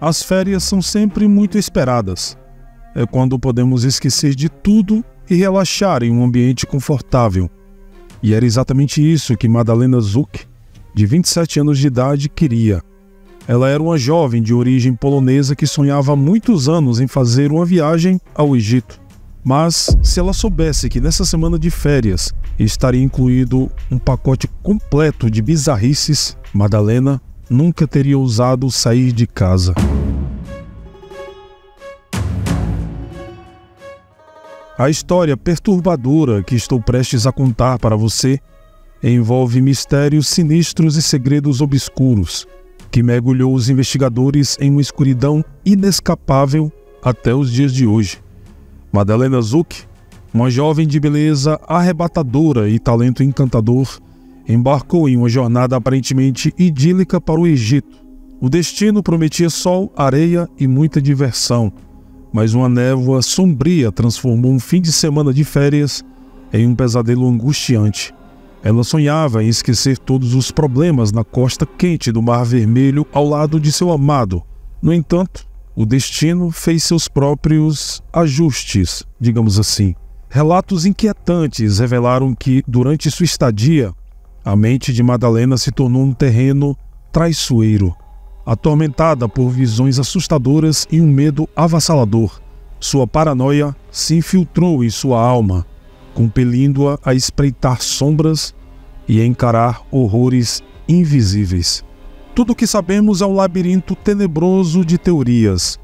As férias são sempre muito esperadas. É quando podemos esquecer de tudo e relaxar em um ambiente confortável. E era exatamente isso que Madalena Zuk, de 27 anos de idade, queria. Ela era uma jovem de origem polonesa que sonhava há muitos anos em fazer uma viagem ao Egito. Mas, se ela soubesse que nessa semana de férias estaria incluído um pacote completo de bizarrices, Madalena nunca teria ousado sair de casa. A história perturbadora que estou prestes a contar para você envolve mistérios sinistros e segredos obscuros que mergulhou os investigadores em uma escuridão inescapável até os dias de hoje. Madalena Zuk, uma jovem de beleza arrebatadora e talento encantador, embarcou em uma jornada aparentemente idílica para o Egito. O destino prometia sol, areia e muita diversão, mas uma névoa sombria transformou um fim de semana de férias em um pesadelo angustiante. Ela sonhava em esquecer todos os problemas na costa quente do Mar Vermelho ao lado de seu amado. No entanto, o destino fez seus próprios ajustes, digamos assim. Relatos inquietantes revelaram que, durante sua estadia, a mente de Madalena se tornou um terreno traiçoeiro, atormentada por visões assustadoras e um medo avassalador. Sua paranoia se infiltrou em sua alma, compelindo-a a espreitar sombras e a encarar horrores invisíveis. Tudo o que sabemos é um labirinto tenebroso de teorias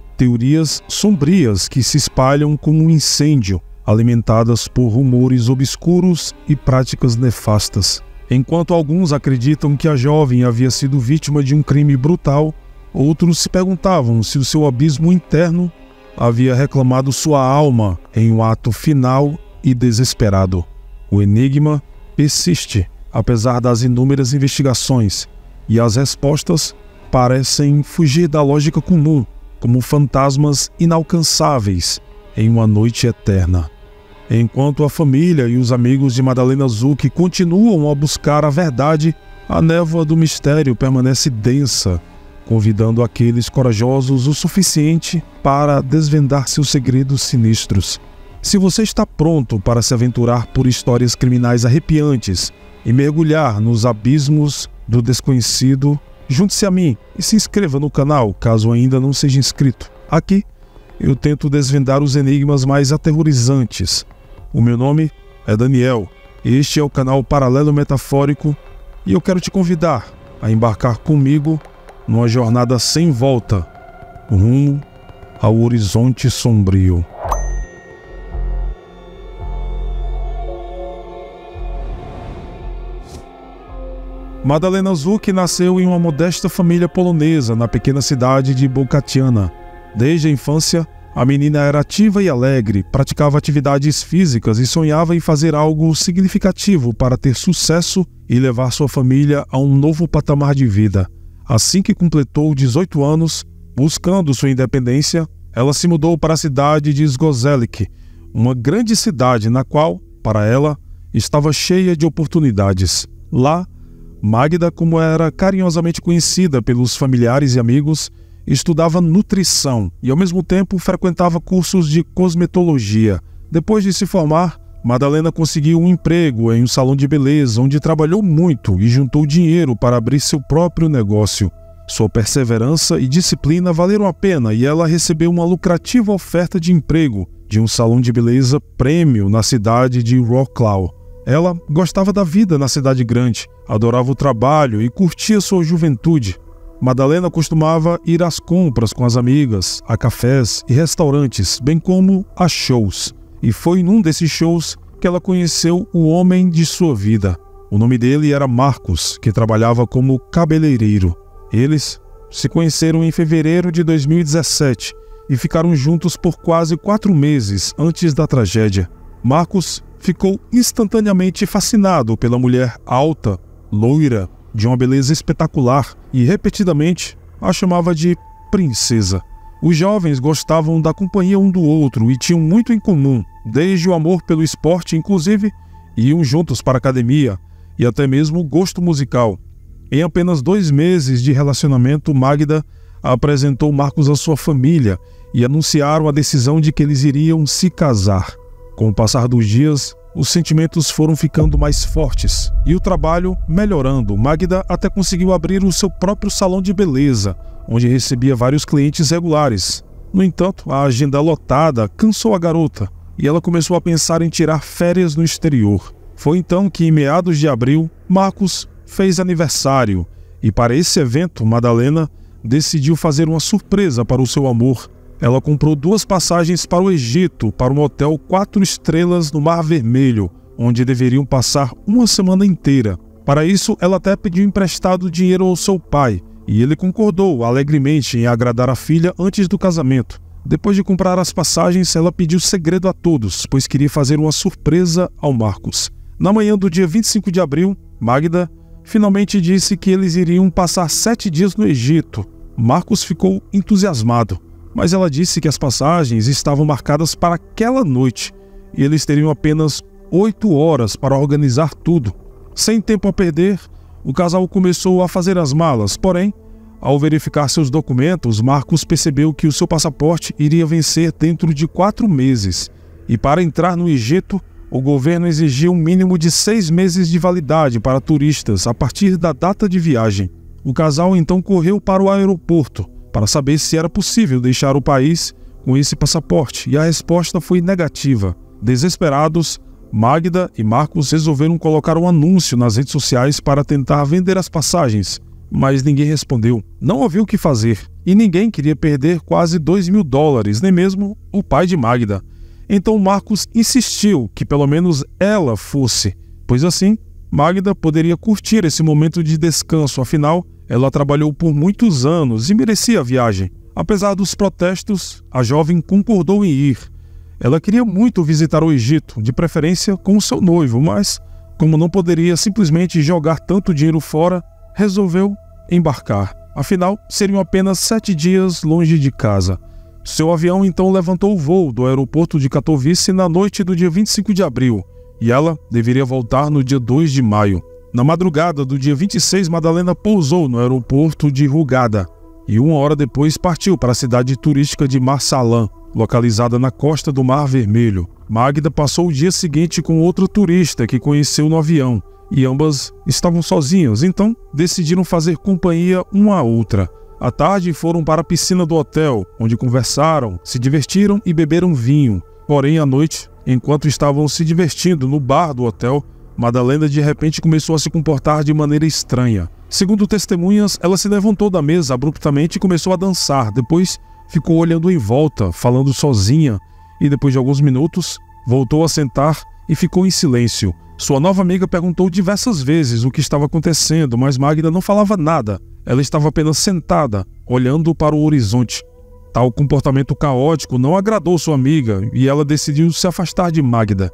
sombrias que se espalham como um incêndio, alimentadas por rumores obscuros e práticas nefastas. Enquanto alguns acreditam que a jovem havia sido vítima de um crime brutal, outros se perguntavam se o seu abismo interno havia reclamado sua alma em um ato final e desesperado. O enigma persiste, apesar das inúmeras investigações, e as respostas parecem fugir da lógica comum, como fantasmas inalcançáveis em uma noite eterna. Enquanto a família e os amigos de Madalena Zuk continuam a buscar a verdade, a névoa do mistério permanece densa, convidando aqueles corajosos o suficiente para desvendar seus segredos sinistros. Se você está pronto para se aventurar por histórias criminais arrepiantes e mergulhar nos abismos do desconhecido, junte-se a mim e se inscreva no canal caso ainda não seja inscrito. Aqui eu tento desvendar os enigmas mais aterrorizantes. O meu nome é Daniel, este é o canal Paralelo Metafórico e eu quero te convidar a embarcar comigo numa jornada sem volta, rumo ao horizonte sombrio. Madalena Zuk nasceu em uma modesta família polonesa na pequena cidade de Bogatyana. Desde a infância, a menina era ativa e alegre, praticava atividades físicas e sonhava em fazer algo significativo para ter sucesso e levar sua família a um novo patamar de vida. Assim que completou 18 anos, buscando sua independência, ela se mudou para a cidade de Zgorzelec, uma grande cidade na qual, para ela, estava cheia de oportunidades. Lá, Magda, como era carinhosamente conhecida pelos familiares e amigos, estudava nutrição e, ao mesmo tempo, frequentava cursos de cosmetologia. Depois de se formar, Madalena conseguiu um emprego em um salão de beleza, onde trabalhou muito e juntou dinheiro para abrir seu próprio negócio. Sua perseverança e disciplina valeram a pena e ela recebeu uma lucrativa oferta de emprego de um salão de beleza prêmio na cidade de Wrocław. Ela gostava da vida na cidade grande, adorava o trabalho e curtia sua juventude. Madalena costumava ir às compras com as amigas, a cafés e restaurantes, bem como a shows. E foi num desses shows que ela conheceu o homem de sua vida. O nome dele era Marcos, que trabalhava como cabeleireiro. Eles se conheceram em fevereiro de 2017 e ficaram juntos por quase 4 meses antes da tragédia. Marcos ficou instantaneamente fascinado pela mulher alta, loira, de uma beleza espetacular e repetidamente a chamava de princesa. Os jovens gostavam da companhia um do outro e tinham muito em comum, desde o amor pelo esporte, inclusive iam juntos para a academia e até mesmo o gosto musical. Em apenas 2 meses de relacionamento, Magda apresentou Marcos à sua família e anunciaram a decisão de que eles iriam se casar. Com o passar dos dias, os sentimentos foram ficando mais fortes e o trabalho melhorando. Magda até conseguiu abrir o seu próprio salão de beleza, onde recebia vários clientes regulares. No entanto, a agenda lotada cansou a garota e ela começou a pensar em tirar férias no exterior. Foi então que, em meados de abril, Marcos fez aniversário e, para esse evento, Madalena decidiu fazer uma surpresa para o seu amor. Ela comprou 2 passagens para o Egito, para um hotel 4 estrelas no Mar Vermelho, onde deveriam passar uma semana inteira. Para isso, ela até pediu emprestado dinheiro ao seu pai, e ele concordou alegremente em agradar a filha antes do casamento. Depois de comprar as passagens, ela pediu segredo a todos, pois queria fazer uma surpresa ao Marcos. Na manhã do dia 25 de abril, Magda finalmente disse que eles iriam passar 7 dias no Egito. Marcos ficou entusiasmado, mas ela disse que as passagens estavam marcadas para aquela noite e eles teriam apenas 8 horas para organizar tudo. Sem tempo a perder, o casal começou a fazer as malas, porém, ao verificar seus documentos, Marcos percebeu que o seu passaporte iria vencer dentro de 4 meses e, para entrar no Egito, o governo exigia um mínimo de 6 meses de validade para turistas a partir da data de viagem. O casal então correu para o aeroporto para saber se era possível deixar o país com esse passaporte, e a resposta foi negativa. Desesperados, Magda e Marcos resolveram colocar um anúncio nas redes sociais para tentar vender as passagens, mas ninguém respondeu. Não havia o que fazer, e ninguém queria perder quase $2.000, nem mesmo o pai de Magda. Então Marcos insistiu que pelo menos ela fosse, pois assim Magda poderia curtir esse momento de descanso, afinal, ela trabalhou por muitos anos e merecia a viagem. Apesar dos protestos, a jovem concordou em ir. Ela queria muito visitar o Egito, de preferência com o seu noivo, mas, como não poderia simplesmente jogar tanto dinheiro fora, resolveu embarcar. Afinal, seriam apenas 7 dias longe de casa. Seu avião então levantou o voo do aeroporto de Katowice na noite do dia 25 de abril, e ela deveria voltar no dia 2 de maio. Na madrugada do dia 26, Madalena pousou no aeroporto de Hurghada e 1 hora depois partiu para a cidade turística de Marsalan, localizada na costa do Mar Vermelho. Magda passou o dia seguinte com outro turista que conheceu no avião, e ambas estavam sozinhas, então decidiram fazer companhia uma à outra. À tarde foram para a piscina do hotel, onde conversaram, se divertiram e beberam vinho. Porém, à noite, enquanto estavam se divertindo no bar do hotel, Madalena de repente começou a se comportar de maneira estranha. Segundo testemunhas, ela se levantou da mesa abruptamente e começou a dançar. Depois ficou olhando em volta, falando sozinha, e depois de alguns minutos, voltou a sentar e ficou em silêncio. Sua nova amiga perguntou diversas vezes o que estava acontecendo, mas Magda não falava nada. Ela estava apenas sentada, olhando para o horizonte. Tal comportamento caótico não agradou sua amiga e ela decidiu se afastar de Magda.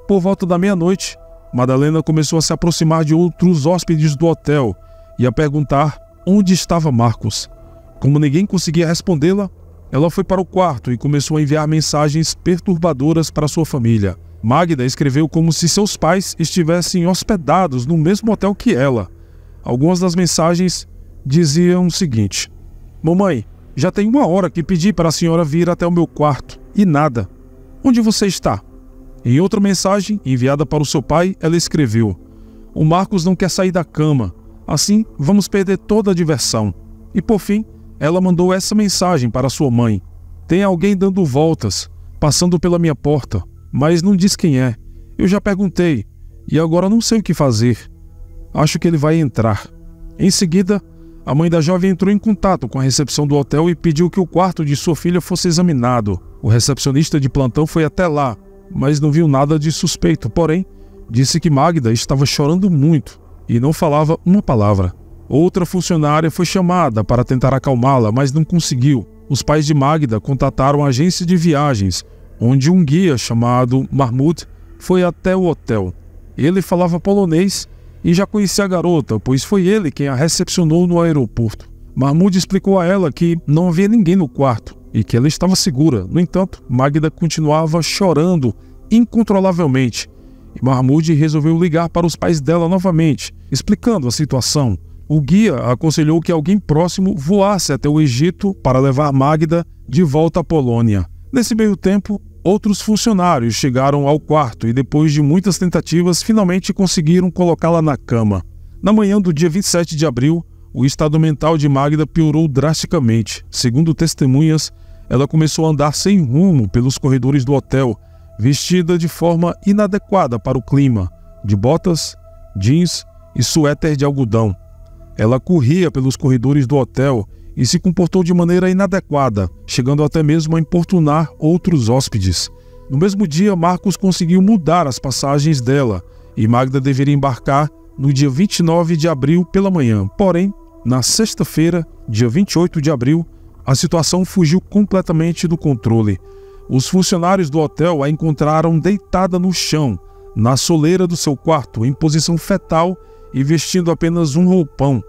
Por volta da meia-noite, Madalena começou a se aproximar de outros hóspedes do hotel e a perguntar onde estava Marcos. Como ninguém conseguia respondê-la, ela foi para o quarto e começou a enviar mensagens perturbadoras para sua família. Magda escreveu como se seus pais estivessem hospedados no mesmo hotel que ela. Algumas das mensagens diziam o seguinte: "Mamãe, já tem 1 hora que pedi para a senhora vir até o meu quarto e nada. Onde você está?" Em outra mensagem, enviada para o seu pai, ela escreveu: "O Marcos não quer sair da cama, assim vamos perder toda a diversão." E por fim, ela mandou essa mensagem para sua mãe: "Tem alguém dando voltas, passando pela minha porta, mas não diz quem é. Eu já perguntei, e agora não sei o que fazer. Acho que ele vai entrar." Em seguida, a mãe da jovem entrou em contato com a recepção do hotel e pediu que o quarto de sua filha fosse examinado. O recepcionista de plantão foi até lá, mas não viu nada de suspeito, porém, disse que Magda estava chorando muito e não falava uma palavra. Outra funcionária foi chamada para tentar acalmá-la, mas não conseguiu. Os pais de Magda contataram a agência de viagens, onde um guia chamado Mahmoud foi até o hotel. Ele falava polonês e já conhecia a garota, pois foi ele quem a recepcionou no aeroporto. Mahmoud explicou a ela que não havia ninguém no quarto e que ela estava segura. No entanto, Magda continuava chorando incontrolavelmente. E Mahmoud resolveu ligar para os pais dela novamente, explicando a situação. O guia aconselhou que alguém próximo voasse até o Egito para levar Magda de volta à Polônia. Nesse meio tempo, outros funcionários chegaram ao quarto e, depois de muitas tentativas, finalmente conseguiram colocá-la na cama. Na manhã do dia 27 de abril, o estado mental de Magda piorou drasticamente. Segundo testemunhas, ela começou a andar sem rumo pelos corredores do hotel, vestida de forma inadequada para o clima, de botas, jeans e suéter de algodão. Ela corria pelos corredores do hotel e se comportou de maneira inadequada, chegando até mesmo a importunar outros hóspedes. No mesmo dia, Marcos conseguiu mudar as passagens dela e Magda deveria embarcar no dia 29 de abril pela manhã. Porém, na sexta-feira, dia 28 de abril, a situação fugiu completamente do controle. Os funcionários do hotel a encontraram deitada no chão, na soleira do seu quarto, em posição fetal e vestindo apenas um roupão.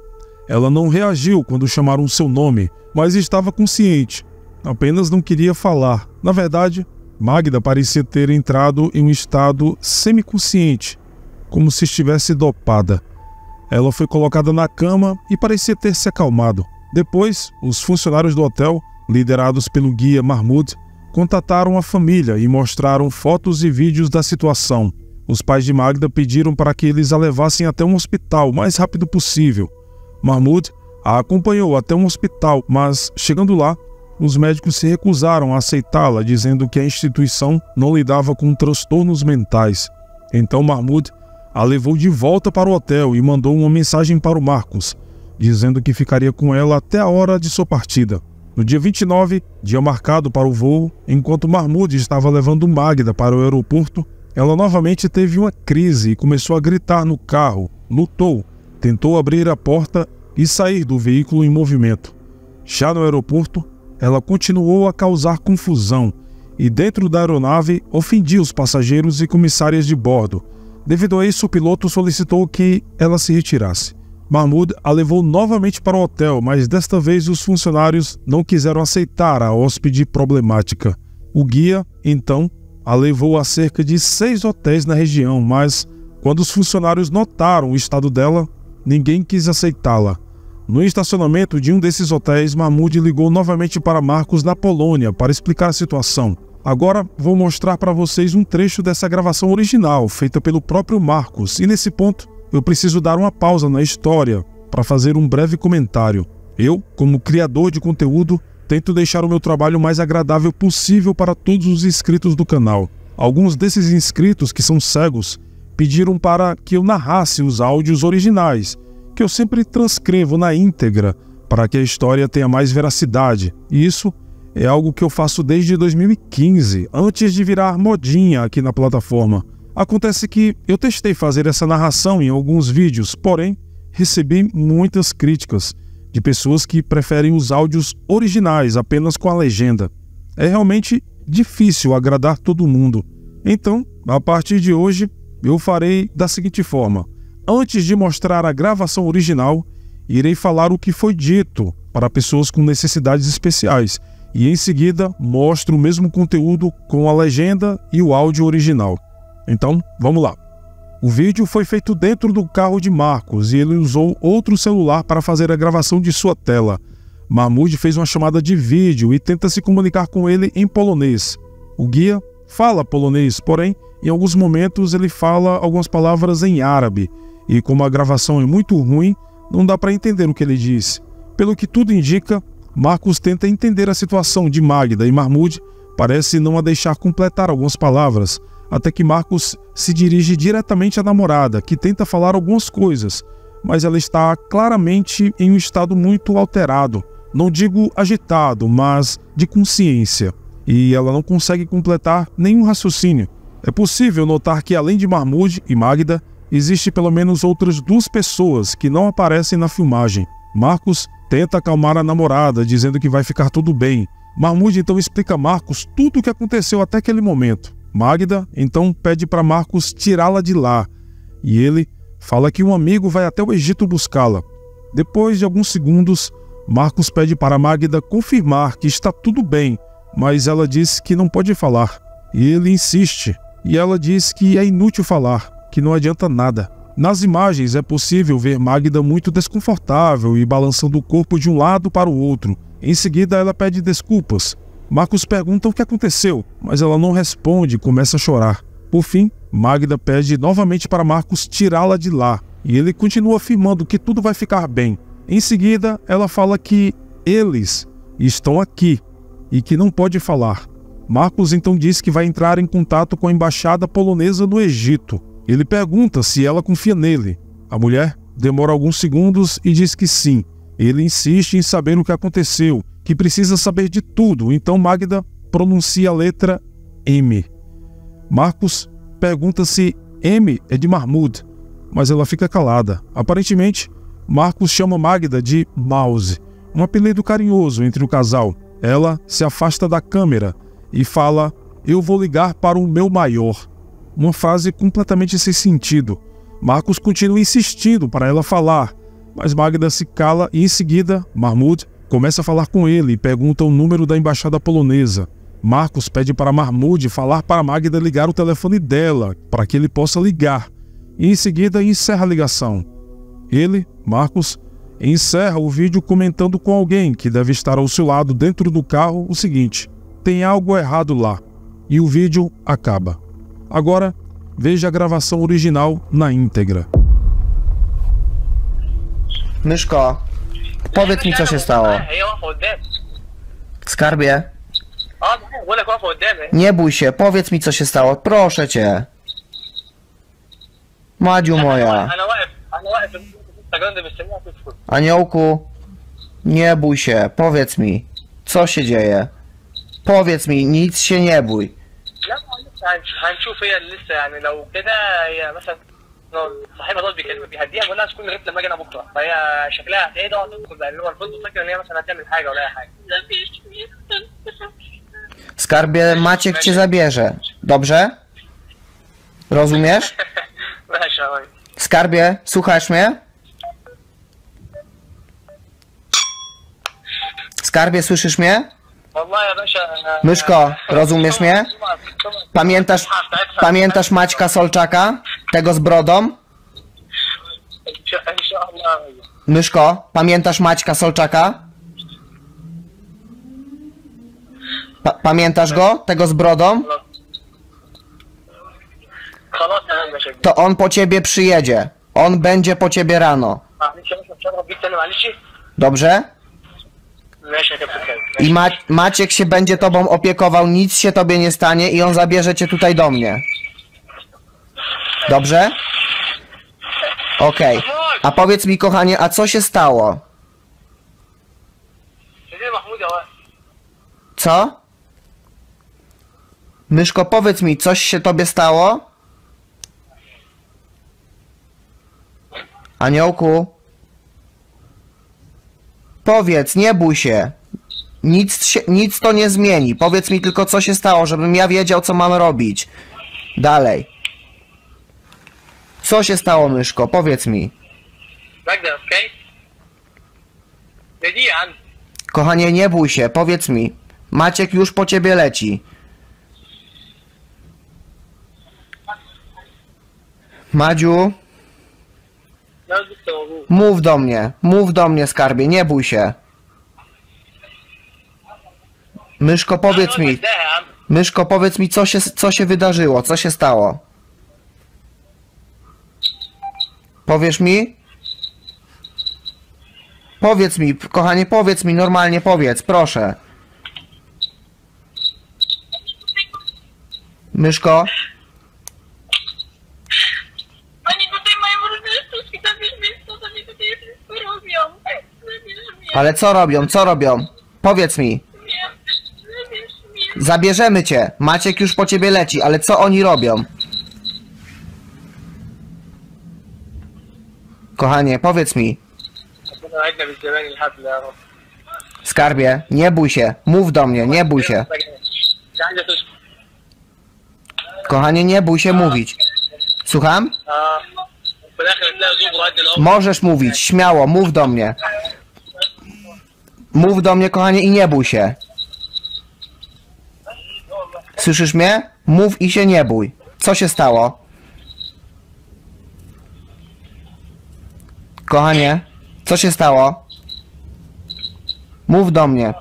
Ela não reagiu quando chamaram seu nome, mas estava consciente. Apenas não queria falar. Na verdade, Magda parecia ter entrado em um estado semiconsciente, como se estivesse dopada. Ela foi colocada na cama e parecia ter se acalmado. Depois, os funcionários do hotel, liderados pelo guia Mahmoud, contataram a família e mostraram fotos e vídeos da situação. Os pais de Magda pediram para que eles a levassem até um hospital o mais rápido possível. Mahmoud a acompanhou até um hospital, mas, chegando lá, os médicos se recusaram a aceitá-la, dizendo que a instituição não lidava com transtornos mentais. Então Mahmoud a levou de volta para o hotel e mandou uma mensagem para o Marcos, dizendo que ficaria com ela até a hora de sua partida. No dia 29, dia marcado para o voo, enquanto Mahmoud estava levando Magda para o aeroporto, ela novamente teve uma crise e começou a gritar no carro, lutou, tentou abrir a porta e sair do veículo em movimento. Já no aeroporto, ela continuou a causar confusão e, dentro da aeronave, ofendia os passageiros e comissárias de bordo. Devido a isso, o piloto solicitou que ela se retirasse. Mahmoud a levou novamente para o hotel, mas desta vez os funcionários não quiseram aceitar a hóspede problemática. O guia, então, a levou a cerca de 6 hotéis na região, mas quando os funcionários notaram o estado dela, ninguém quis aceitá-la. No estacionamento de um desses hotéis, Mahmoud ligou novamente para Marcos na Polônia para explicar a situação. Agora vou mostrar para vocês um trecho dessa gravação original, feita pelo próprio Marcos, e nesse ponto eu preciso dar uma pausa na história para fazer um breve comentário. Eu, como criador de conteúdo, tento deixar o meu trabalho o mais agradável possível para todos os inscritos do canal. Alguns desses inscritos, que são cegos, pediram para que eu narrasse os áudios originais, que eu sempre transcrevo na íntegra, para que a história tenha mais veracidade. E isso é algo que eu faço desde 2015, antes de virar modinha aqui na plataforma. Acontece que eu testei fazer essa narração em alguns vídeos, porém, recebi muitas críticas de pessoas que preferem os áudios originais apenas com a legenda. É realmente difícil agradar todo mundo. Então, a partir de hoje, eu farei da seguinte forma. Antes de mostrar a gravação original, irei falar o que foi dito para pessoas com necessidades especiais e em seguida mostro o mesmo conteúdo com a legenda e o áudio original. Então, vamos lá. O vídeo foi feito dentro do carro de Marcos e ele usou outro celular para fazer a gravação de sua tela. Mahmoud fez uma chamada de vídeo e tenta se comunicar com ele em polonês. O guia fala polonês, porém, em alguns momentos ele fala algumas palavras em árabe e, como a gravação é muito ruim, não dá para entender o que ele diz. Pelo que tudo indica, Marcos tenta entender a situação de Magda e Mahmoud parece não a deixar completar algumas palavras, até que Marcos se dirige diretamente à namorada, que tenta falar algumas coisas, mas ela está claramente em um estado muito alterado, não digo agitado, mas de consciência, e ela não consegue completar nenhum raciocínio. É possível notar que, além de Mahmoud e Magda, existe pelo menos outras 2 pessoas que não aparecem na filmagem. Marcos tenta acalmar a namorada, dizendo que vai ficar tudo bem. Mahmoud então explica a Marcos tudo o que aconteceu até aquele momento. Magda então pede para Marcos tirá-la de lá, e ele fala que um amigo vai até o Egito buscá-la. Depois de alguns segundos, Marcos pede para Magda confirmar que está tudo bem, mas ela diz que não pode falar. E ele insiste, e ela diz que é inútil falar, que não adianta nada. Nas imagens é possível ver Magda muito desconfortável e balançando o corpo de um lado para o outro. Em seguida, ela pede desculpas. Marcos pergunta o que aconteceu, mas ela não responde e começa a chorar. Por fim, Magda pede novamente para Marcos tirá-la de lá, e ele continua afirmando que tudo vai ficar bem. Em seguida, ela fala que eles estão aqui e que não pode falar. Marcos então diz que vai entrar em contato com a embaixada polonesa no Egito. Ele pergunta se ela confia nele. A mulher demora alguns segundos e diz que sim. Ele insiste em saber o que aconteceu, que precisa saber de tudo, então Magda pronuncia a letra M. Marcos pergunta se M é de Mahmoud, mas ela fica calada. Aparentemente, Marcos chama Magda de Mouse, um apelido carinhoso entre o casal. Ela se afasta da câmera e fala: "Eu vou ligar para o meu maior." Uma frase completamente sem sentido. Marcos continua insistindo para ela falar, mas Magda se cala e em seguida, Mahmoud começa a falar com ele e pergunta o número da embaixada polonesa. Marcos pede para Mahmoud falar para Magda ligar o telefone dela, para que ele possa ligar. E em seguida encerra a ligação. Ele, Marcos, encerra o vídeo comentando com alguém que deve estar ao seu lado dentro do carro o seguinte: "Tem algo errado lá." E o vídeo acaba. Agora, veja a gravação original na íntegra. Myszko, powiedz mi, co się stało. Skarbie, nie bój się, powiedz mi, co się stało, proszę cię. Madziu moja. Aniołku, nie bój się, powiedz mi, co się dzieje. Powiedz mi, nic się nie bój. هنشوف هي لسه يعني لو كده هي مثلا صاحبها دول بيكلمها بيهديها بيقول لها تكون غيرت لما اجي انا بكره فهي شكلها هتهدى وهتدخل بقى اللي هو الفندق فاكر ان هي مثلا هتعمل حاجه ولا اي حاجه. Skarbie, Maciek cię zabierze, dobrze? Rozumiesz? Skarbie, słuchasz mnie? Skarbie, słyszysz mnie? Myszko, rozumiesz mnie? Pamiętasz Maćka Solczaka? Tego z brodą? Myszko, pamiętasz Maćka Solczaka? Pamiętasz go? Tego z brodą? To on po ciebie przyjedzie. On będzie po ciebie rano. Dobrze? I Maciek się będzie tobą opiekował, nic się tobie nie stanie i on zabierze cię tutaj do mnie. Dobrze? Okej. A powiedz mi, kochanie, a co się stało? Co? Myszko, powiedz mi, coś się tobie stało? Aniołku? Powiedz, nie bój się. Nic to nie zmieni. Powiedz mi tylko, co się stało, żebym ja wiedział, co mam robić. Dalej. Co się stało, myszko? Powiedz mi. Kochanie, nie bój się. Powiedz mi. Maciek już po ciebie leci. Madziu? Mów do mnie, skarbie, nie bój się. Myszko, powiedz mi, co się wydarzyło, co się stało. Powiesz mi? Powiedz mi, kochanie, powiedz mi, normalnie powiedz, proszę. Myszko? Ale co robią? Co robią? Powiedz mi. Zabierzemy cię. Maciek już po ciebie leci, ale co oni robią? Kochanie, powiedz mi. Skarbie, nie bój się. Mów do mnie, nie bój się. Kochanie, nie bój się mówić. Słucham? Możesz mówić, śmiało, mów do mnie. Mów do mnie, kochanie, i nie bój się. Słyszysz mnie? Mów i się nie bój. Co się stało? Kochanie, co się stało? Mów do mnie.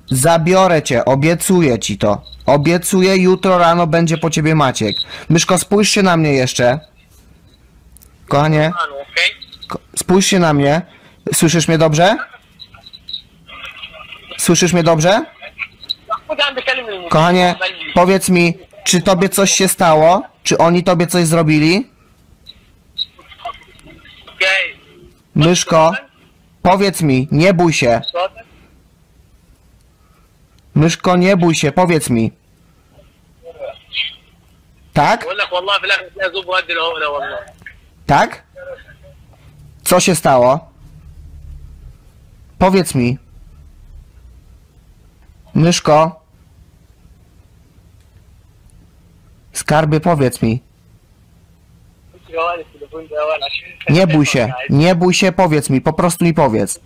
Zabiorę cię, obiecuję ci to. Obiecuję, jutro rano będzie po ciebie Maciek. Myszko, spójrz się na mnie jeszcze. Kochanie, spójrz się na mnie. Słyszysz mnie dobrze? Słyszysz mnie dobrze? Kochanie, powiedz mi, czy tobie coś się stało? Czy oni tobie coś zrobili? Myszko, powiedz mi, nie bój się. Myszko, nie bój się, powiedz mi. Tak? Tak? Co się stało? Powiedz mi. Myszko. Skarbie, powiedz mi. Nie bój się, powiedz mi, po prostu mi powiedz.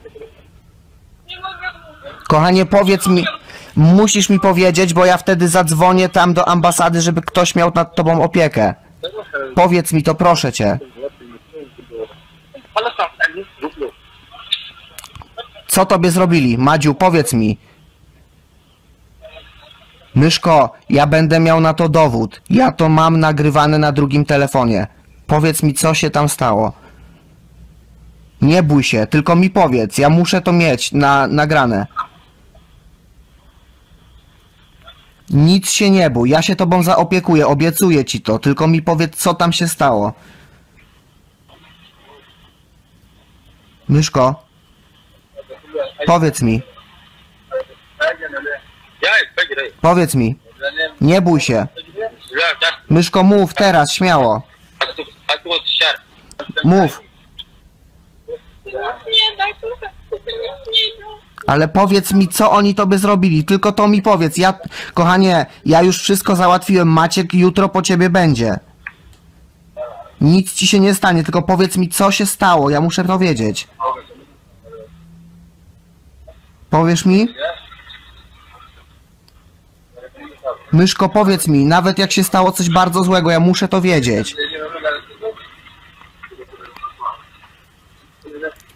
Kochanie, powiedz mi, musisz mi powiedzieć, bo ja wtedy zadzwonię tam do ambasady, żeby ktoś miał nad tobą opiekę. Powiedz mi to, proszę cię. Co tobie zrobili? Madziu, powiedz mi. Myszko, ja będę miał na to dowód. Ja to mam nagrywane na drugim telefonie. Powiedz mi, co się tam stało. Nie bój się, tylko mi powiedz. Ja muszę to mieć nagrane. Nic się nie bój, ja się tobą zaopiekuję, obiecuję ci to. Tylko mi powiedz, co tam się stało. Myszko, powiedz mi. Powiedz mi. Nie bój się. Myszko, mów teraz, śmiało. Mów. Ale powiedz mi, co oni tobie zrobili. Tylko to mi powiedz. Kochanie, ja już wszystko załatwiłem. Maciek jutro po ciebie będzie. Nic ci się nie stanie, tylko powiedz mi, co się stało. Ja muszę to wiedzieć. Powiesz mi? Myszko, powiedz mi, nawet jak się stało coś bardzo złego, ja muszę to wiedzieć.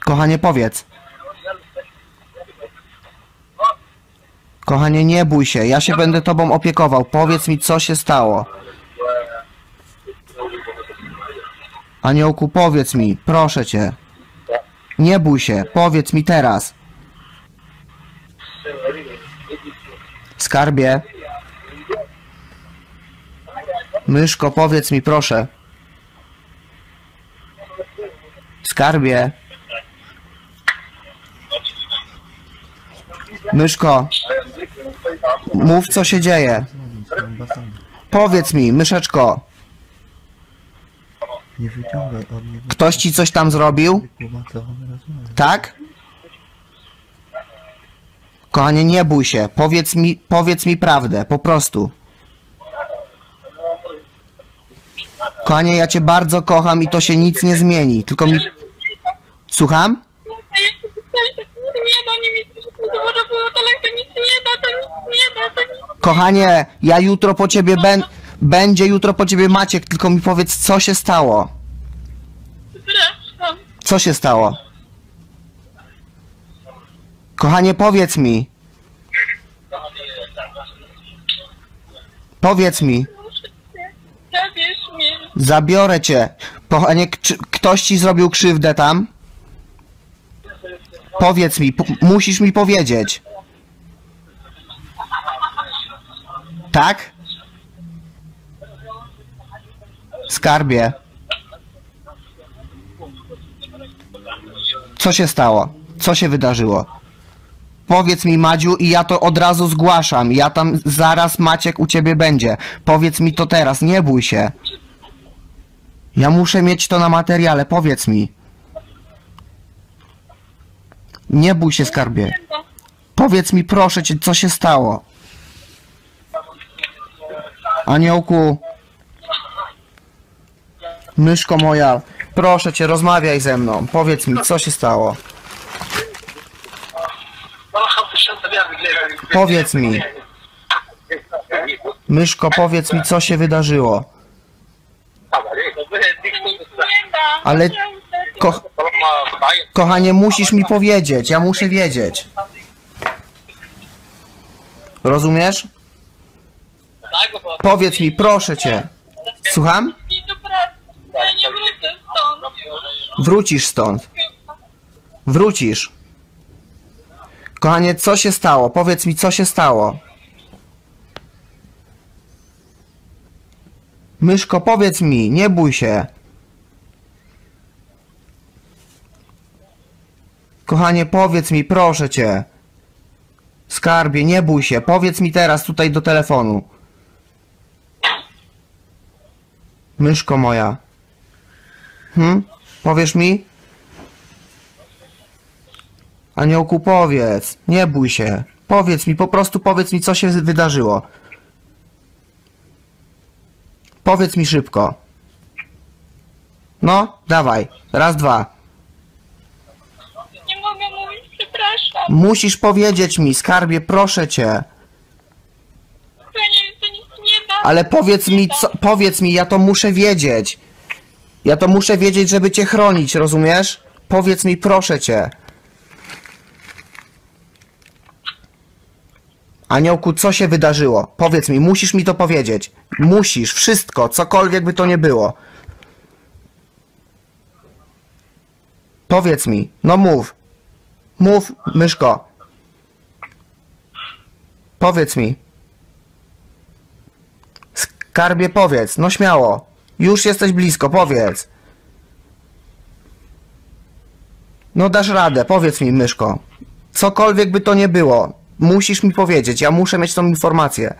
Kochanie, powiedz. Kochanie, nie bój się, ja się będę tobą opiekował. Powiedz mi, co się stało. Aniołku, powiedz mi, proszę cię. Nie bój się, powiedz mi teraz. Skarbie. Myszko, powiedz mi, proszę. Skarbie. Myszko. Mów, co się dzieje. Powiedz mi, myszeczko. Nie wyciągaj od mnie. Ktoś ci coś tam zrobił? Tak? Kochanie, nie bój się. Powiedz mi prawdę, po prostu. Kochanie, ja cię bardzo kocham i to się nic nie zmieni. Tylko mi... Słucham? Kochanie, ja jutro po ciebie będzie jutro po ciebie Maciek, tylko mi powiedz, co się stało. Co się stało? Kochanie, powiedz mi. Powiedz mi. Zabiorę cię. Kochanie, ktoś ci zrobił krzywdę tam? Powiedz mi, musisz mi powiedzieć. Tak? Skarbie. Co się stało? Co się wydarzyło? Powiedz mi, Madziu, i ja to od razu zgłaszam. Ja tam zaraz, Maciek, u ciebie będzie. Powiedz mi to teraz, nie bój się. Ja muszę mieć to na materiale, powiedz mi. Nie bój się, skarbie. Powiedz mi, proszę cię, co się stało. Aniołku. Myszko moja, proszę cię, rozmawiaj ze mną. Powiedz mi, co się stało. Powiedz mi. Myszko, powiedz mi, co się wydarzyło. Ale Kochanie, musisz mi powiedzieć, ja muszę wiedzieć. Rozumiesz? Powiedz mi, proszę cię. Słucham? Ja nie wrócę stąd. Wrócisz stąd. Wrócisz. Kochanie, co się stało? Powiedz mi, co się stało. Myszko, powiedz mi, nie bój się. Kochanie, powiedz mi, proszę cię. Skarbie, nie bój się. Powiedz mi teraz tutaj do telefonu. Myszko moja. Powiesz mi? Aniołku, powiedz. Nie bój się. Powiedz mi, po prostu powiedz mi, co się wydarzyło. Powiedz mi szybko. No, dawaj. Raz, dwa. Nie mogę mówić, przepraszam. Musisz powiedzieć mi, skarbie, proszę cię. To nic nie da. Ale powiedz mi, powiedz mi, ja to muszę wiedzieć. Ja to muszę wiedzieć, żeby cię chronić, rozumiesz? Powiedz mi, proszę cię. Aniołku, co się wydarzyło? Powiedz mi, musisz mi to powiedzieć. Musisz, wszystko, cokolwiek by to nie było. Powiedz mi, no mów. Mów, myszko. Powiedz mi. Skarbie, powiedz, no śmiało. Już jesteś blisko, powiedz. No dasz radę, powiedz mi, myszko. Cokolwiek by to nie było. Musisz mi powiedzieć, ja muszę mieć tą informację.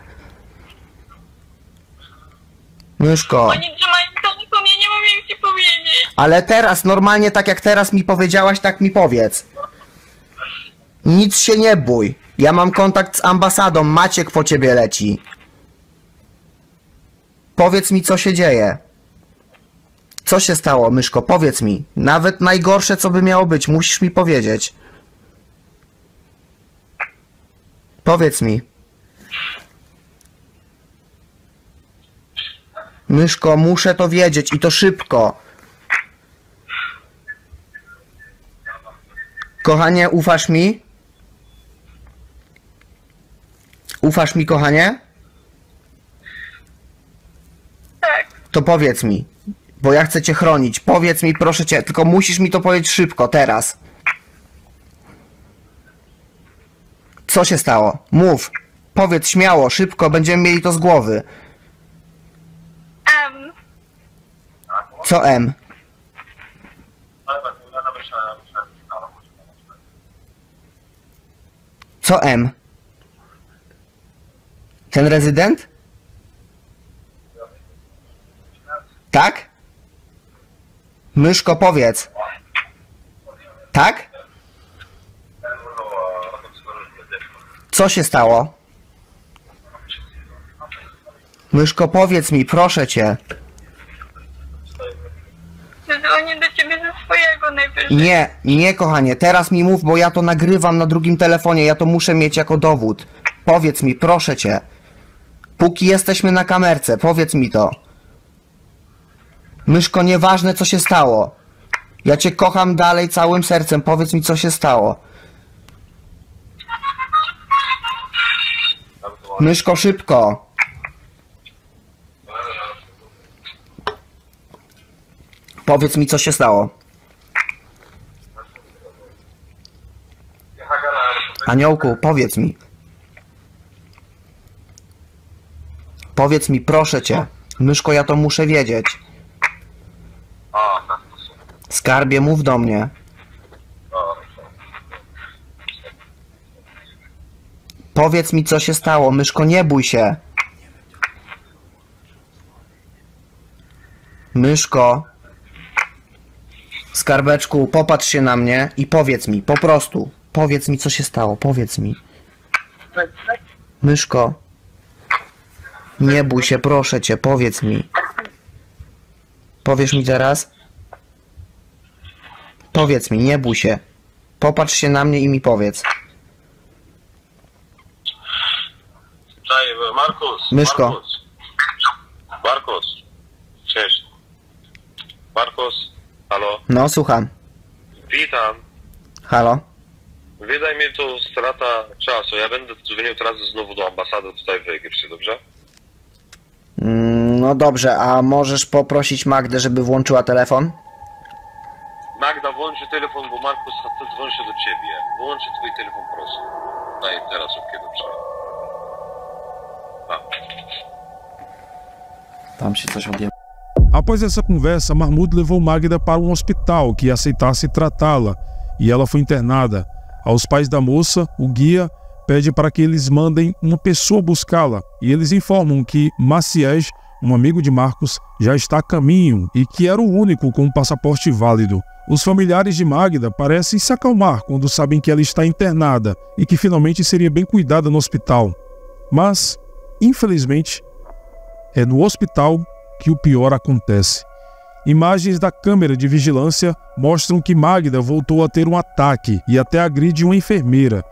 Myszko. Oni trzymają telefon, ja nie mogę ci powiedzieć. Ale teraz, normalnie tak jak teraz mi powiedziałaś, tak mi powiedz. Nic się nie bój. Ja mam kontakt z ambasadą, Maciek po ciebie leci. Powiedz mi, co się dzieje. Co się stało, myszko? Powiedz mi. Nawet najgorsze, co by miało być, musisz mi powiedzieć. Powiedz mi. Myszko, muszę to wiedzieć i to szybko. Kochanie, ufasz mi? Ufasz mi, kochanie? Tak. To powiedz mi, bo ja chcę cię chronić. Powiedz mi, proszę cię, tylko musisz mi to powiedzieć szybko, teraz. Co się stało? Mów. Powiedz śmiało, szybko, będziemy mieli to z głowy. Co M? Co M? Ten rezydent? Tak? Myszko, powiedz. Tak? Co się stało? Myszko, powiedz mi, proszę cię. Zadzwonię do ciebie ze swojego najwyżej. Nie, kochanie, teraz mi mów, bo ja to nagrywam na drugim telefonie, ja to muszę mieć jako dowód. Powiedz mi, proszę cię. Póki jesteśmy na kamerce, powiedz mi to. Myszko, nieważne co się stało. Ja cię kocham dalej całym sercem, powiedz mi, co się stało. Myszko, szybko. Powiedz mi, co się stało. Aniołku, powiedz mi. Powiedz mi, proszę cię. Myszko, ja to muszę wiedzieć. Skarbie, mów do mnie. Powiedz mi, co się stało. Myszko, nie bój się. Myszko. Skarbeczku, popatrz się na mnie i powiedz mi, po prostu. Powiedz mi, co się stało. Powiedz mi. Myszko. Nie bój się, proszę cię, powiedz mi. Powiesz mi teraz? Powiedz mi, nie bój się. Popatrz się na mnie i mi powiedz. Markus. Myszko. Markus. Cześć. Markus. Halo. No, słucham. Witam. Halo? Wydaje mi to strata czasu. Ja będę dzwonił teraz znowu do ambasady tutaj w Egipcie, dobrze? No dobrze, a możesz poprosić Magdę, żeby włączyła telefon? Magda, włączy telefon, bo Markus dzwoni się do ciebie. Włączy twój telefon, proszę. Daj teraz okej, dobrze. Tam się coś odjęło. Após essa conversa, Mahmoud levou Magda para um hospital que aceitasse tratá-la e ela foi internada. Aos pais da moça, o guia pede para que eles mandem uma pessoa buscá-la e eles informam que Maciej, um amigo de Marcos, já está a caminho e que era o único com um passaporte válido. Os familiares de Magda parecem se acalmar quando sabem que ela está internada e que finalmente seria bem cuidada no hospital. Mas, infelizmente, é no hospital que o pior acontece. Imagens da câmera de vigilância mostram que Magda voltou a ter um ataque e até agride uma enfermeira.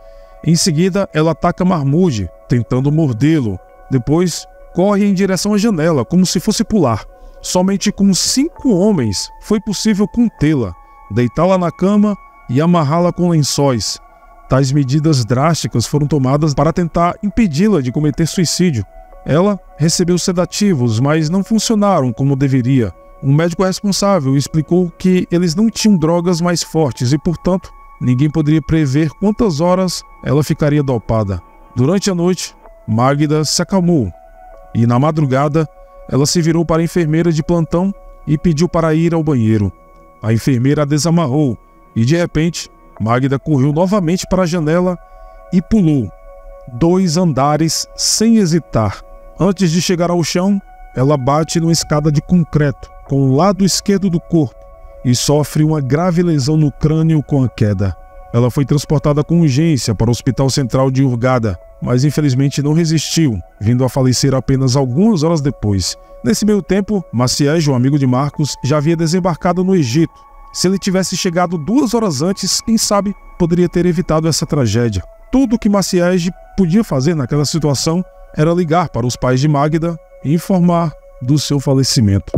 Em seguida, ela ataca Mahmoud, tentando mordê-lo. Depois, corre em direção à janela, como se fosse pular. Somente com 5 homens foi possível contê-la, deitá-la na cama e amarrá-la com lençóis. Tais medidas drásticas foram tomadas para tentar impedi-la de cometer suicídio. Ela recebeu sedativos, mas não funcionaram como deveria. Um médico responsável explicou que eles não tinham drogas mais fortes e, portanto, ninguém poderia prever quantas horas ela ficaria dopada. Durante a noite, Magda se acalmou e, na madrugada, ela se virou para a enfermeira de plantão e pediu para ir ao banheiro. A enfermeira a desamarrou e, de repente, Magda correu novamente para a janela e pulou 2 andares sem hesitar. Antes de chegar ao chão, ela bate numa escada de concreto com o lado esquerdo do corpo e sofre uma grave lesão no crânio com a queda. Ela foi transportada com urgência para o Hospital Central de Hurghada, mas infelizmente não resistiu, vindo a falecer apenas algumas horas depois. Nesse meio tempo, Maciej, um amigo de Marcos, já havia desembarcado no Egito. Se ele tivesse chegado 2 horas antes, quem sabe poderia ter evitado essa tragédia. Tudo o que Maciej podia fazer naquela situação era ligar para os pais de Magda e informar do seu falecimento.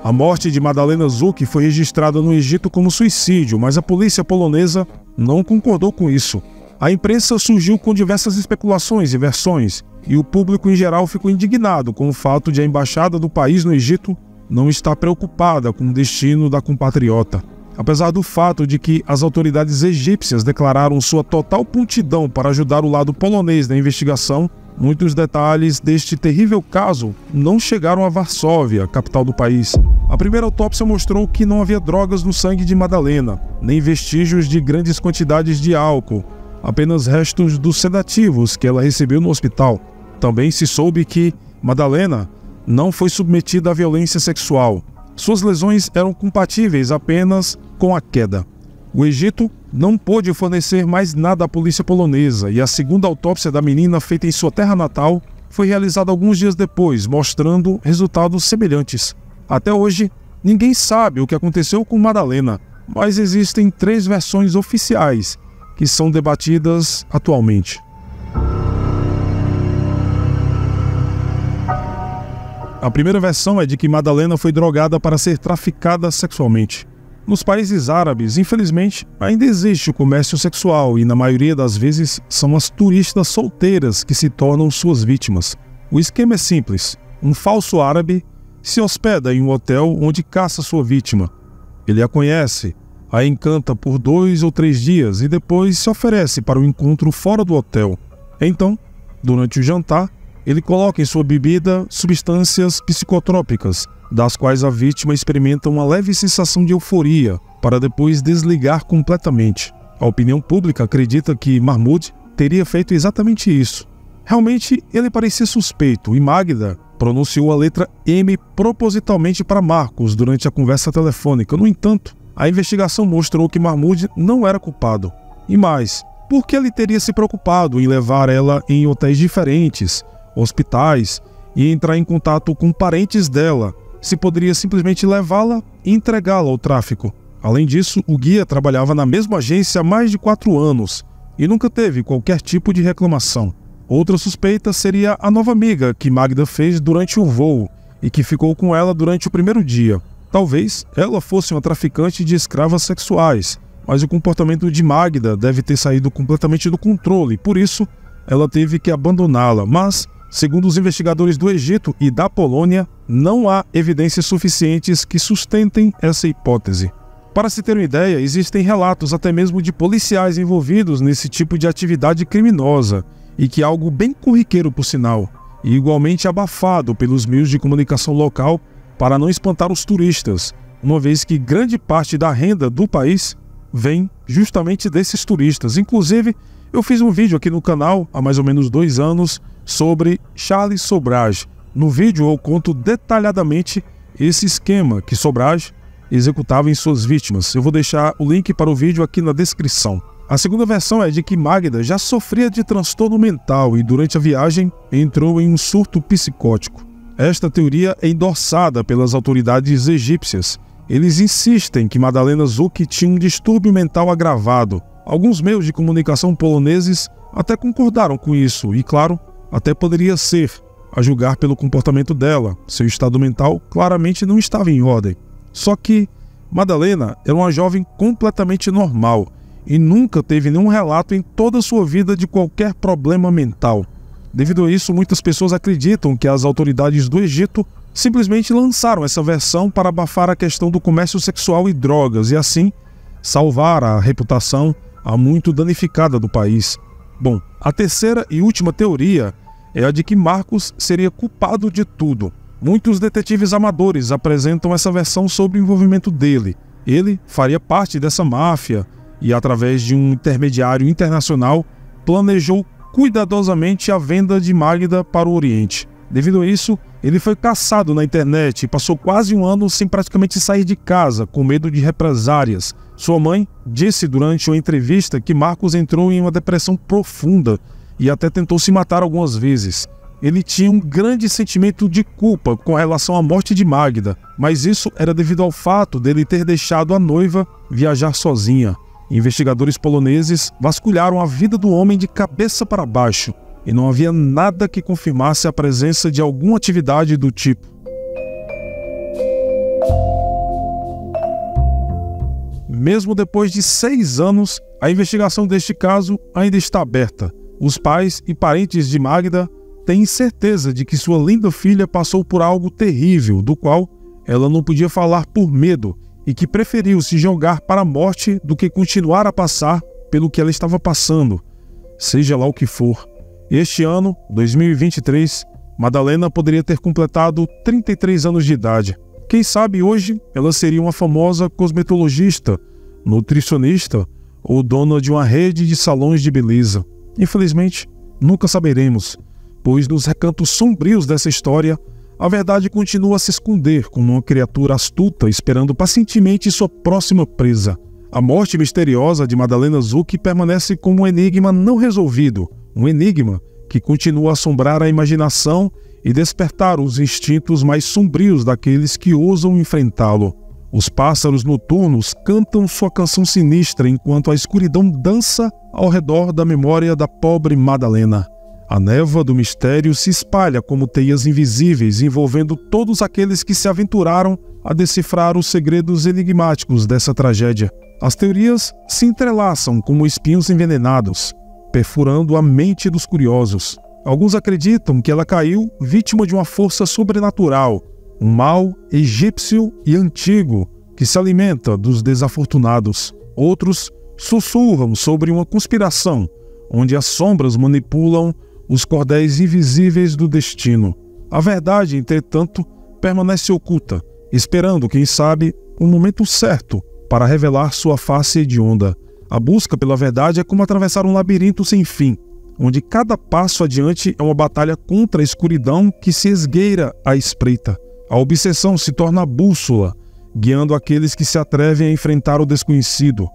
A morte de Madalena Żuk foi registrada no Egito como suicídio, mas a polícia polonesa não concordou com isso. A imprensa surgiu com diversas especulações e versões, e o público em geral ficou indignado com o fato de a embaixada do país no Egito não estar preocupada com o destino da compatriota. Apesar do fato de que as autoridades egípcias declararam sua total prontidão para ajudar o lado polonês na investigação, muitos detalhes deste terrível caso não chegaram a Varsóvia, capital do país. A primeira autópsia mostrou que não havia drogas no sangue de Madalena, nem vestígios de grandes quantidades de álcool, apenas restos dos sedativos que ela recebeu no hospital. Também se soube que Madalena não foi submetida à violência sexual. Suas lesões eram compatíveis apenas com a queda. O Egito não pôde fornecer mais nada à polícia polonesa e a segunda autópsia da menina, feita em sua terra natal, foi realizada alguns dias depois, mostrando resultados semelhantes. Até hoje, ninguém sabe o que aconteceu com Madalena, mas existem 3 versões oficiais que são debatidas atualmente. A primeira versão é de que Madalena foi drogada para ser traficada sexualmente. Nos países árabes, infelizmente, ainda existe o comércio sexual e, na maioria das vezes, são as turistas solteiras que se tornam suas vítimas. O esquema é simples. Um falso árabe se hospeda em um hotel onde caça sua vítima. Ele a conhece, a encanta por 2 ou 3 dias e depois se oferece para um encontro fora do hotel. Então, durante o jantar, ele coloca em sua bebida substâncias psicotrópicas, das quais a vítima experimenta uma leve sensação de euforia, para depois desligar completamente. A opinião pública acredita que Mahmoud teria feito exatamente isso. Realmente, ele parecia suspeito e Magda pronunciou a letra M propositalmente para Marcos durante a conversa telefônica. No entanto, a investigação mostrou que Mahmoud não era culpado. E mais, por que ele teria se preocupado em levar ela em hotéis diferentes, hospitais e entrar em contato com parentes dela, se poderia simplesmente levá-la e entregá-la ao tráfico? Além disso, o guia trabalhava na mesma agência há mais de 4 anos e nunca teve qualquer tipo de reclamação. Outra suspeita seria a nova amiga que Magda fez durante o voo e que ficou com ela durante o primeiro dia. Talvez ela fosse uma traficante de escravas sexuais, mas o comportamento de Magda deve ter saído completamente do controle, por isso ela teve que abandoná-la. Mas, segundo os investigadores do Egito e da Polônia, não há evidências suficientes que sustentem essa hipótese. Para se ter uma ideia, existem relatos até mesmo de policiais envolvidos nesse tipo de atividade criminosa, e que é algo bem corriqueiro por sinal, e igualmente abafado pelos meios de comunicação local para não espantar os turistas, uma vez que grande parte da renda do país vem justamente desses turistas. Inclusive, eu fiz um vídeo aqui no canal há mais ou menos 2 anos sobre Charles Sobhraj. No vídeo eu conto detalhadamente esse esquema que Sobhraj executava em suas vítimas. Eu vou deixar o link para o vídeo aqui na descrição. A segunda versão é de que Magda já sofria de transtorno mental e durante a viagem entrou em um surto psicótico. Esta teoria é endossada pelas autoridades egípcias. Eles insistem que Madalena Zucchi tinha um distúrbio mental agravado. Alguns meios de comunicação poloneses até concordaram com isso e, claro, até poderia ser, a julgar pelo comportamento dela. Seu estado mental claramente não estava em ordem. Só que Madalena era uma jovem completamente normal e nunca teve nenhum relato em toda a sua vida de qualquer problema mental. Devido a isso, muitas pessoas acreditam que as autoridades do Egito simplesmente lançaram essa versão para abafar a questão do comércio sexual e drogas e assim salvar a reputação há muito danificada do país. Bom, a terceira e última teoria é a de que Marcos seria culpado de tudo. Muitos detetives amadores apresentam essa versão sobre o envolvimento dele. Ele faria parte dessa máfia e, através de um intermediário internacional, planejou cuidadosamente a venda de Magda para o Oriente. Devido a isso, ele foi caçado na internet e passou quase 1 ano sem praticamente sair de casa, com medo de represárias. Sua mãe disse durante uma entrevista que Marcos entrou em uma depressão profunda e até tentou se matar algumas vezes. Ele tinha um grande sentimento de culpa com relação à morte de Magda, mas isso era devido ao fato dele ter deixado a noiva viajar sozinha. Investigadores poloneses vasculharam a vida do homem de cabeça para baixo e não havia nada que confirmasse a presença de alguma atividade do tipo. Mesmo depois de 6 anos, a investigação deste caso ainda está aberta. Os pais e parentes de Magda têm certeza de que sua linda filha passou por algo terrível, do qual ela não podia falar por medo, e que preferiu se jogar para a morte do que continuar a passar pelo que ela estava passando, seja lá o que for. Este ano, 2023, Madalena poderia ter completado 33 anos de idade. Quem sabe hoje ela seria uma famosa cosmetologista, nutricionista ou dona de uma rede de salões de beleza. Infelizmente, nunca saberemos, pois nos recantos sombrios dessa história, a verdade continua a se esconder como uma criatura astuta esperando pacientemente sua próxima presa. A morte misteriosa de Madalena Zucchi permanece como um enigma não resolvido, um enigma que continua a assombrar a imaginação e despertar os instintos mais sombrios daqueles que ousam enfrentá-lo. Os pássaros noturnos cantam sua canção sinistra enquanto a escuridão dança ao redor da memória da pobre Madalena. A névoa do mistério se espalha como teias invisíveis, envolvendo todos aqueles que se aventuraram a decifrar os segredos enigmáticos dessa tragédia. As teorias se entrelaçam como espinhos envenenados, perfurando a mente dos curiosos. Alguns acreditam que ela caiu vítima de uma força sobrenatural, um mal egípcio e antigo que se alimenta dos desafortunados. Outros sussurram sobre uma conspiração, onde as sombras manipulam os cordéis invisíveis do destino. A verdade, entretanto, permanece oculta, esperando, quem sabe, o momento certo para revelar sua face hedionda. A busca pela verdade é como atravessar um labirinto sem fim, onde cada passo adiante é uma batalha contra a escuridão que se esgueira à espreita. A obsessão se torna a bússola, guiando aqueles que se atrevem a enfrentar o desconhecido.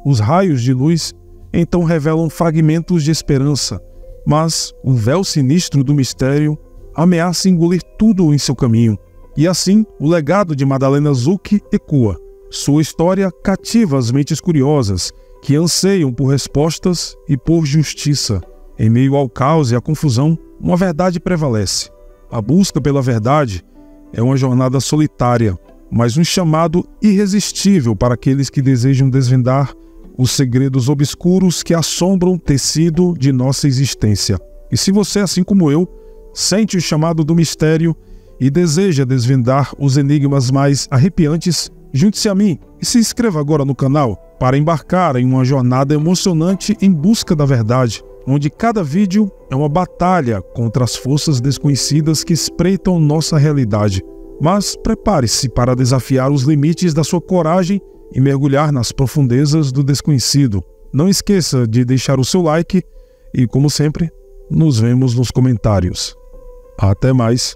Os raios de luz então revelam fragmentos de esperança, mas o véu sinistro do mistério ameaça engolir tudo em seu caminho. E assim, o legado de Madalena Zucchi ecoa, Sua história cativa as mentes curiosas, que anseiam por respostas e por justiça. Em meio ao caos e à confusão, uma verdade prevalece. A busca pela verdade é uma jornada solitária, mas um chamado irresistível para aqueles que desejam desvendar os segredos obscuros que assombram o tecido de nossa existência. E se você, assim como eu, sente o chamado do mistério e deseja desvendar os enigmas mais arrepiantes, junte-se a mim e se inscreva agora no canal para embarcar em uma jornada emocionante em busca da verdade, onde cada vídeo é uma batalha contra as forças desconhecidas que espreitam nossa realidade. Mas prepare-se para desafiar os limites da sua coragem e mergulhar nas profundezas do desconhecido. Não esqueça de deixar o seu like e, como sempre, nos vemos nos comentários. Até mais!